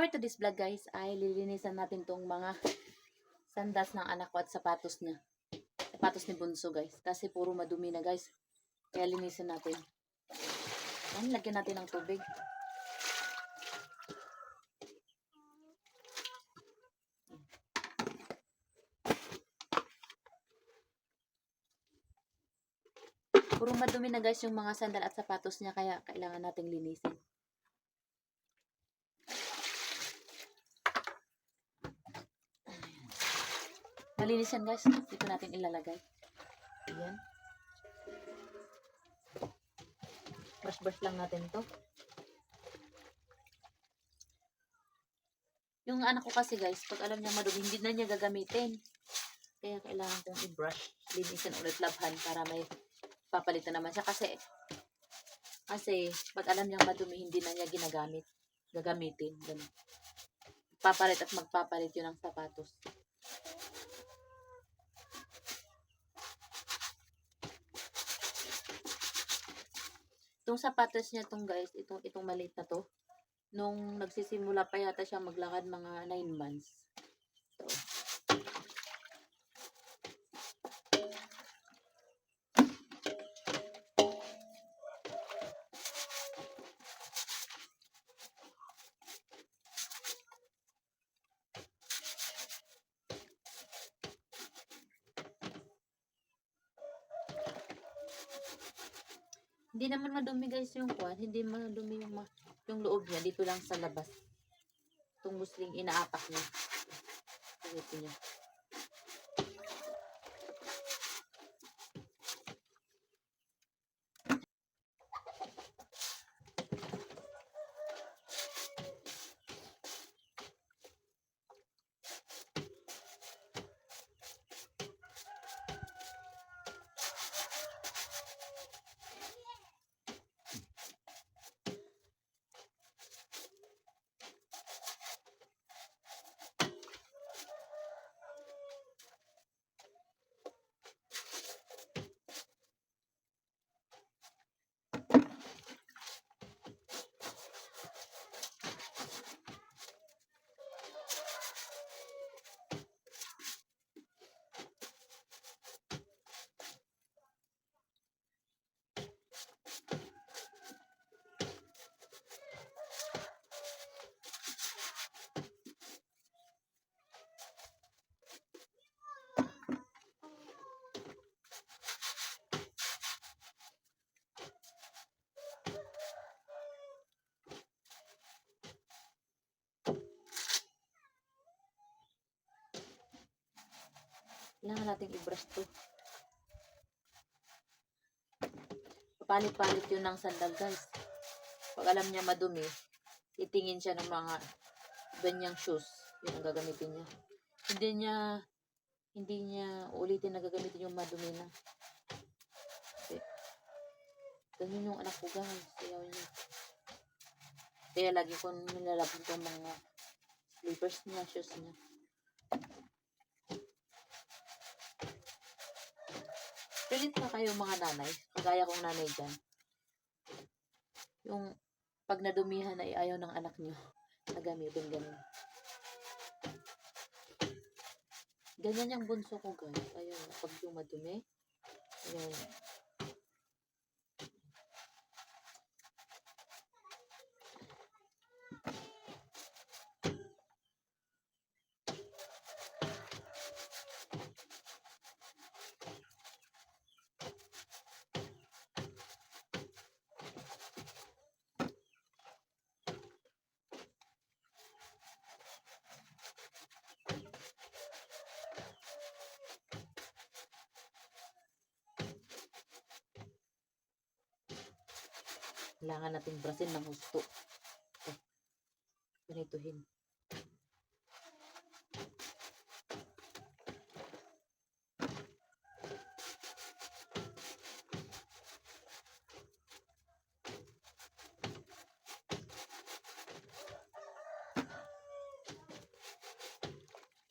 For today's vlog guys, ay lilinisan natin tong mga sandas ng anak ko at sapatos niya. Sapatos ni Bunso guys. Kasi puro madumi na guys. Kaya linisin natin. Yan, lagyan natin ng tubig. Puro madumi na guys yung mga sandal at sapatos niya. Kaya kailangan nating linisin. Malinis yan guys. Dito natin ilalagay. Ayan. Brush lang natin to. Yung anak ko kasi guys, pag alam niya madumi, hindi na niya gagamitin. Kaya kailangan kong i-brush. Linisin ulit, labhan para may papalitan naman siya. Kasi pag alam niyang madumi, hindi na niya gagamitin. Ganun. Papalit at magpapalit yun ng sapatos. Itong sapatos niya tong guys, itong maliit na to, nung nagsisimula pa yata siya maglakad mga 9 months. So, hindi naman madumi guys yung kwan, hindi madumi yung loob niya, dito lang sa labas. Itong musling inaapak niya. Ito niya. Kailangan natin i-brush to. Papalit-palit yun ng sandal guys. Pag alam niya madumi, titingin siya ng mga ganyang shoes. Yun ang gagamitin niya. Hindi niya ulitin na gagamitin yung madumi na. Okay. Ganyan yung anak ko guys. Kaya lagi ko nilalabhan itong mga slippers niya, shoes niya. Pilit na kayo mga nanay, kagaya kong nanay dyan. Yung pag nadumihan ay ayaw ng anak nyo na gamitin ganun. Ganyan yung bunso ko guys. Ayaw pag yung madumi. Ayaw. Kailangan natin brasin ng husto. Ito. Ganituhin.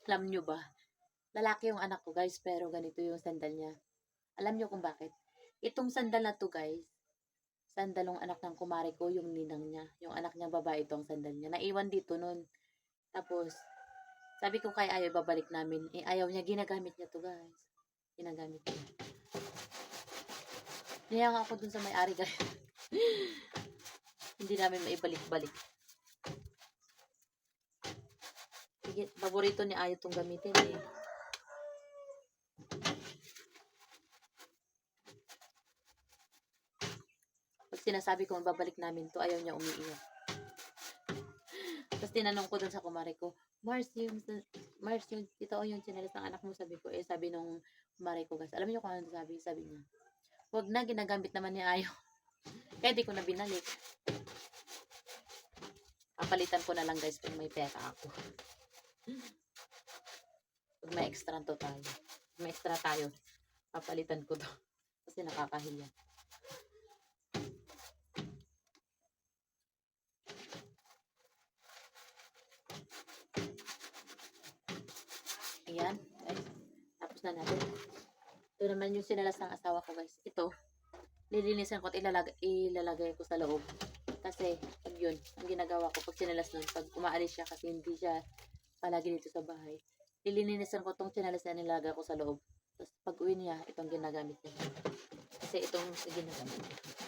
Alam nyo ba? Lalaki yung anak ko guys, pero ganito yung sandal niya. Alam nyo kung bakit? Itong sandal na to guys, sandalong anak ng kumare ko, yung ninang niya. Yung anak niyang babae itong sandal niya. Naiwan dito nun. Tapos, sabi ko kay Ayo, babalik namin. Eh, ayaw niya. Ginagamit niya to, guys. Ginagamit niya. Niyang ako dun sa may-ari, guys. Hindi namin maibalik-balik. Sige, paborito ni Ayo tong gamitin eh. Pag sinasabi ko babalik namin to, ayaw niya, umiiyak. Tapos tinanong ko dun sa kumare ko, Mars, yung ito yung tsinelas ng anak mo, sabi ko. Eh, sabi nung kumare ko, guys, alam niyo kung ano sabi? Sabi niya, wag na, ginagamit naman ni Ayo. Kaya di ko na binalik. Papalitan ko na lang, guys, kung may pera ako. Pag may extra to tayo. Pag may extra tayo, papalitan ko to. Kasi nakakahiya. Ayan, guys. Tapos na natin. Ito naman yung sinalas ng asawa ko, guys. Ito, lilinisan ko at ilalagay ko sa loob. Kasi, pag yun, ang ginagawa ko pag sinalas nun, pag umaalis siya kasi hindi siya palagi dito sa bahay, lilinisan ko tong sinalas na nilagay ko sa loob. Tapos, pag uwi niya, itong ginagamit niya. Kasi itong ginagamit niya.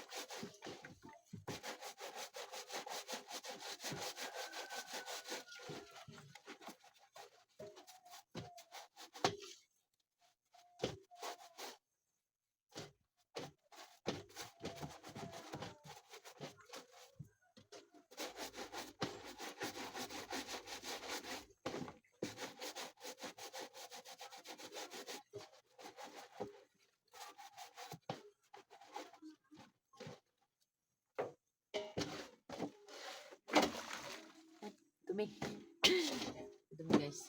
Dumi. Dumi, guys.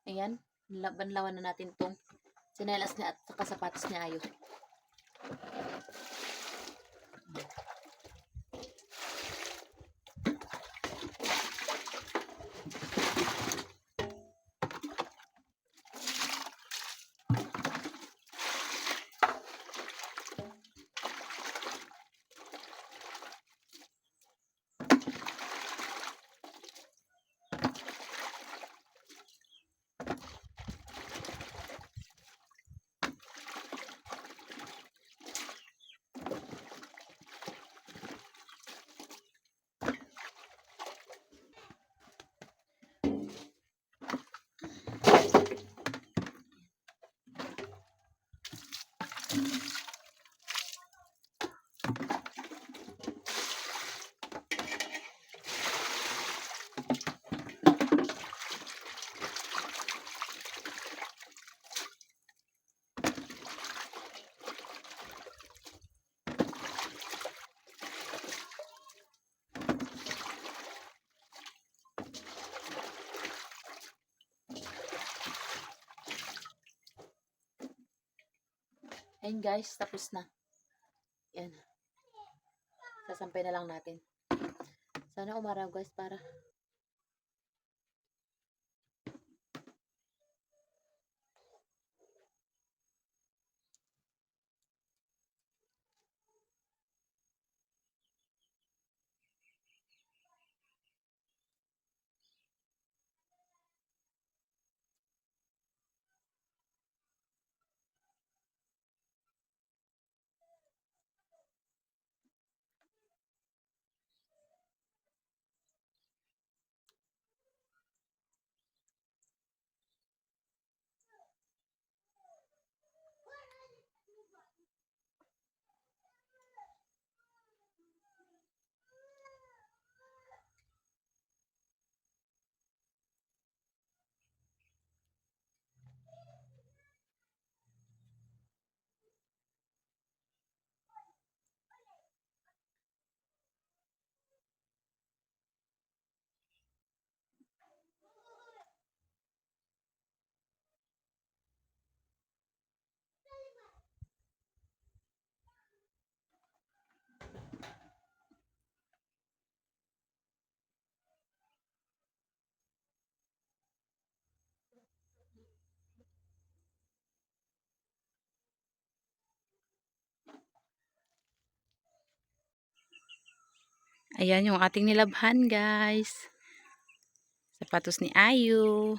Ayan. Banlawan na natin tong sinelas niya at saka sapatos niya, Ayo. Ayan, guys, tapos na. Yan. Sasampay na lang natin. Sana umaraw, guys, para Ayan yung ating nilabhan, guys. Sapatos ni Ayu.